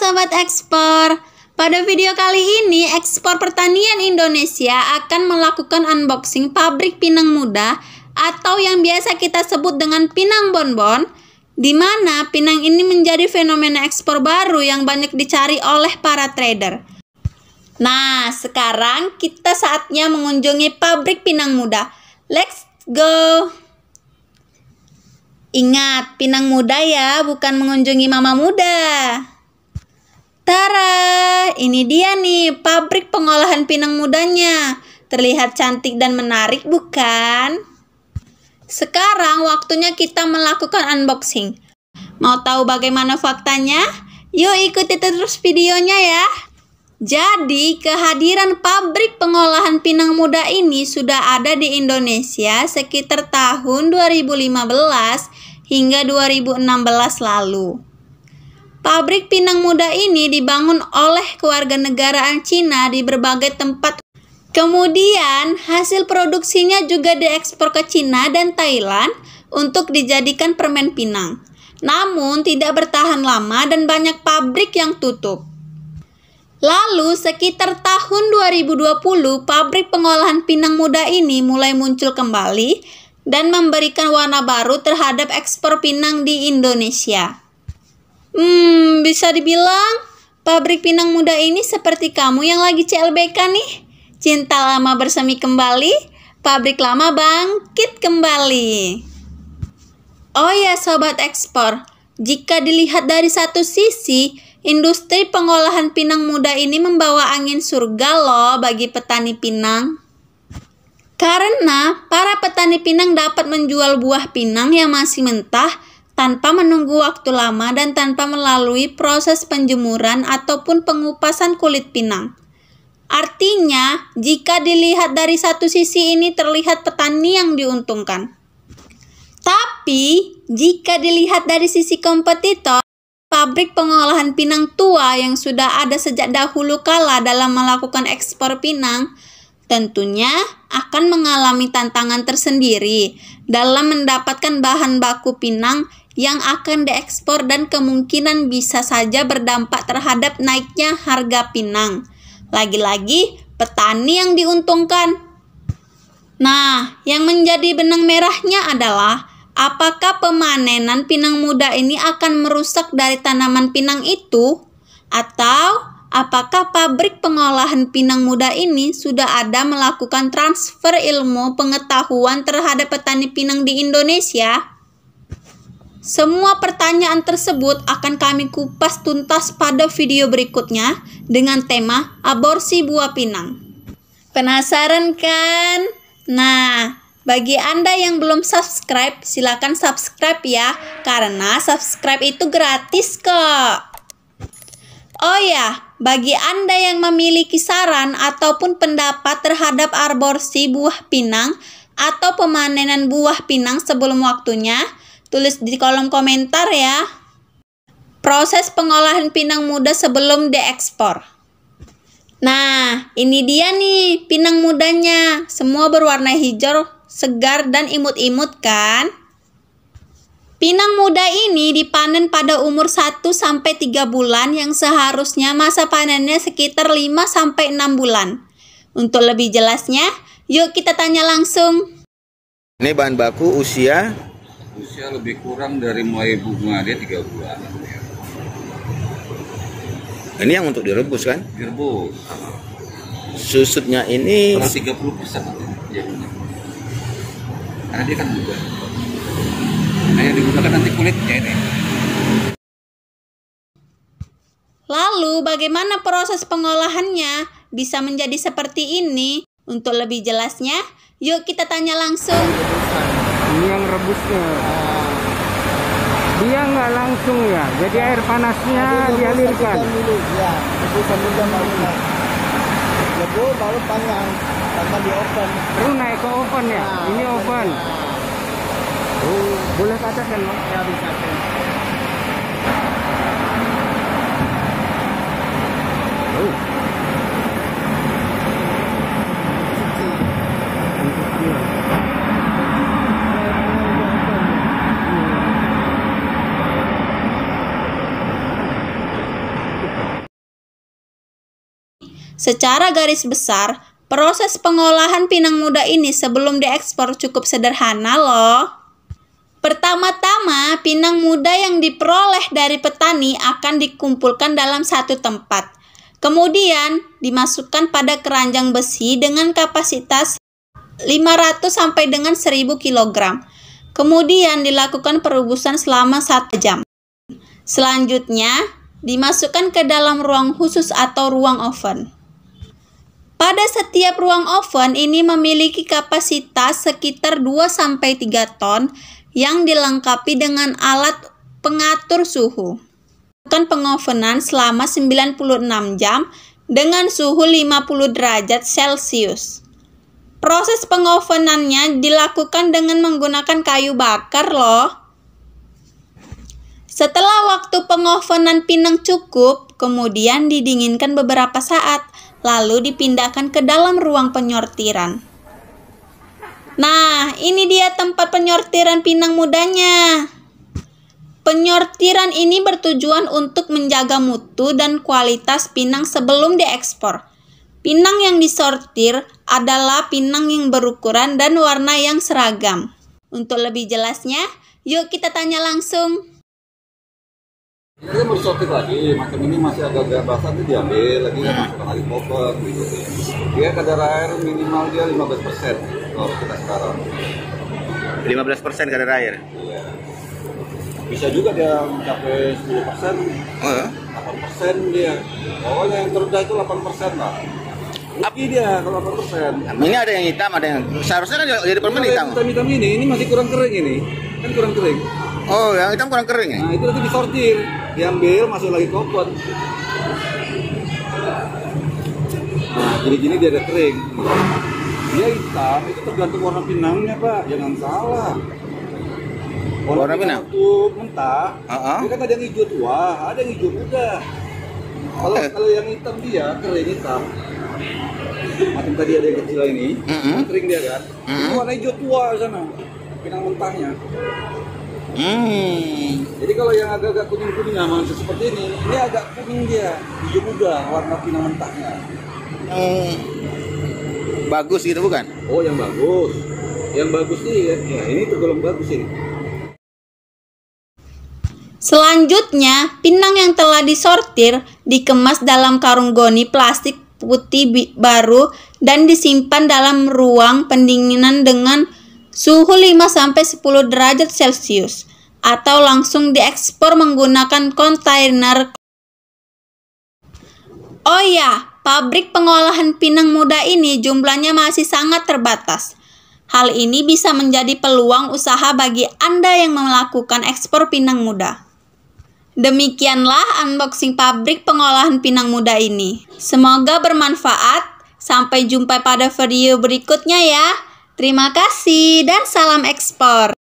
Sobat Ekspor. Pada video kali ini, Ekspor Pertanian Indonesia akan melakukan unboxing pabrik pinang muda atau yang biasa kita sebut dengan pinang bonbon, di mana pinang ini menjadi fenomena ekspor baru yang banyak dicari oleh para trader. Nah, sekarang kita saatnya mengunjungi pabrik pinang muda. Let's go! Ingat, pinang muda ya, bukan mengunjungi mama muda. Tara, ini dia nih pabrik pengolahan pinang mudanya. Terlihat cantik dan menarik, bukan? Sekarang waktunya kita melakukan unboxing. Mau tahu bagaimana faktanya? Yuk ikuti terus videonya ya. Jadi, kehadiran pabrik pengolahan pinang muda ini sudah ada di Indonesia sekitar tahun 2015 hingga 2016 lalu. Pabrik pinang muda ini dibangun oleh kewarganegaraan Cina di berbagai tempat. Kemudian, hasil produksinya juga diekspor ke Cina dan Thailand untuk dijadikan permen pinang. Namun, tidak bertahan lama dan banyak pabrik yang tutup. Lalu, sekitar tahun 2020, pabrik pengolahan pinang muda ini mulai muncul kembali dan memberikan warna baru terhadap ekspor pinang di Indonesia. Bisa dibilang pabrik pinang muda ini seperti kamu yang lagi CLBK nih. Cinta lama bersemi kembali, pabrik lama bangkit kembali. Oh ya Sobat Ekspor, jika dilihat dari satu sisi, industri pengolahan pinang muda ini membawa angin surga loh bagi petani pinang. Karena para petani pinang dapat menjual buah pinang yang masih mentah tanpa menunggu waktu lama dan tanpa melalui proses penjemuran ataupun pengupasan kulit pinang. Artinya, jika dilihat dari satu sisi ini terlihat petani yang diuntungkan. Tapi, jika dilihat dari sisi kompetitor, pabrik pengolahan pinang tua yang sudah ada sejak dahulu kala dalam melakukan ekspor pinang, tentunya akan mengalami tantangan tersendiri dalam mendapatkan bahan baku pinang yang akan diekspor dan kemungkinan bisa saja berdampak terhadap naiknya harga pinang. Lagi-lagi, petani yang diuntungkan. Nah, yang menjadi benang merahnya adalah apakah pemanenan pinang muda ini akan merusak dari tanaman pinang itu? Atau apakah pabrik pengolahan pinang muda ini sudah ada melakukan transfer ilmu pengetahuan terhadap petani pinang di Indonesia? Semua pertanyaan tersebut akan kami kupas tuntas pada video berikutnya dengan tema aborsi buah pinang. Penasaran kan? Nah, bagi Anda yang belum subscribe, silakan subscribe ya, karena subscribe itu gratis kok. Oh ya, bagi Anda yang memiliki saran ataupun pendapat terhadap aborsi buah pinang atau pemanenan buah pinang sebelum waktunya, tulis di kolom komentar ya. Proses pengolahan pinang muda sebelum diekspor. Nah, ini dia nih pinang mudanya. Semua berwarna hijau, segar dan imut-imut kan? Pinang muda ini dipanen pada umur 1-3 bulan yang seharusnya masa panennya sekitar 5-6 bulan. Untuk lebih jelasnya, yuk kita tanya langsung. Ini bahan baku usia lebih kurang dari mulai bunga dia 3 bulan. ini yang untuk direbus kan? Direbus. Susutnya ini 30% jadinya. Karena dia kan muda. Nah, yang digunakan nanti kulitnya ini. Lalu bagaimana proses pengolahannya bisa menjadi seperti ini? Untuk lebih jelasnya, yuk kita tanya langsung. Ini yang rebusnya. Dia nggak langsung ya, jadi air panasnya dialirkan. Ya, rebusan dulu baru. Lebih baru panjang, tanpa di oven. Terus naik ke oven ya? Ini oven. Oh, boleh katakan Mas? Ya bisa. Oh. Secara garis besar, proses pengolahan pinang muda ini sebelum diekspor cukup sederhana loh. Pertama-tama, pinang muda yang diperoleh dari petani akan dikumpulkan dalam satu tempat. Kemudian, dimasukkan pada keranjang besi dengan kapasitas 500 sampai dengan 1000 kg. Kemudian dilakukan perebusan selama 1 jam. Selanjutnya, dimasukkan ke dalam ruang khusus atau ruang oven. Pada setiap ruang oven ini memiliki kapasitas sekitar 2-3 ton yang dilengkapi dengan alat pengatur suhu. Lakukan pengovenan selama 96 jam dengan suhu 50 derajat Celcius. Proses pengovenannya dilakukan dengan menggunakan kayu bakar loh. Setelah waktu pengovenan pinang cukup, kemudian didinginkan beberapa saat, lalu dipindahkan ke dalam ruang penyortiran. Nah, ini dia tempat penyortiran pinang mudanya. Penyortiran ini bertujuan untuk menjaga mutu dan kualitas pinang sebelum diekspor. Pinang yang disortir adalah pinang yang berukuran dan warna yang seragam. Untuk lebih jelasnya, yuk kita tanya langsung. Ini kan mau disortir lagi, macam ini masih agak-agak basah itu diambil lagi kan masuk lagi koper gitu. Dia kadar air minimal dia 15% kalau kita sekarang. 15% kadar air. Iya. Bisa juga dia mencapai 10%, Oh ya? 8% dia. Pokoknya yang terendah itu 8% lah. Rugi dia kalau 8%. Ini ada yang hitam, ada yang seharusnya kan jadi permen hitam. Hitam ini masih kurang kering ini. Kan kurang kering. Oh, yang hitam kurang kering ya? Nah, itu nanti disortir, diambil, masuk lagi koper. Nah, gini-gini dia ada kering. Dia hitam, itu tergantung warna pinangnya, Pak. Jangan salah. Warna pinang? Waktu mentah, dia kan ada yang hijau tua, ada yang hijau muda. Kalau yang hitam dia, kering hitam. Macam tadi ada yang kecil ini, kering dia kan. Itu warna hijau tua sana, pinang mentahnya. Jadi kalau yang agak-agak kuning-kuning aman seperti ini agak kuning dia, hijau muda, warna pinang mentahnya. Bagus gitu bukan? Oh, yang bagus. Yang bagus nih ya, ini tergolong bagus ini. Selanjutnya, pinang yang telah disortir dikemas dalam karung goni plastik putih baru dan disimpan dalam ruang pendinginan dengan suhu 5-10 derajat Celcius atau langsung diekspor menggunakan kontainer. Oh ya, pabrik pengolahan pinang muda ini jumlahnya masih sangat terbatas. Hal ini bisa menjadi peluang usaha bagi Anda yang melakukan ekspor pinang muda. Demikianlah unboxing pabrik pengolahan pinang muda ini. Semoga bermanfaat. Sampai jumpa pada video berikutnya ya. Terima kasih dan salam ekspor.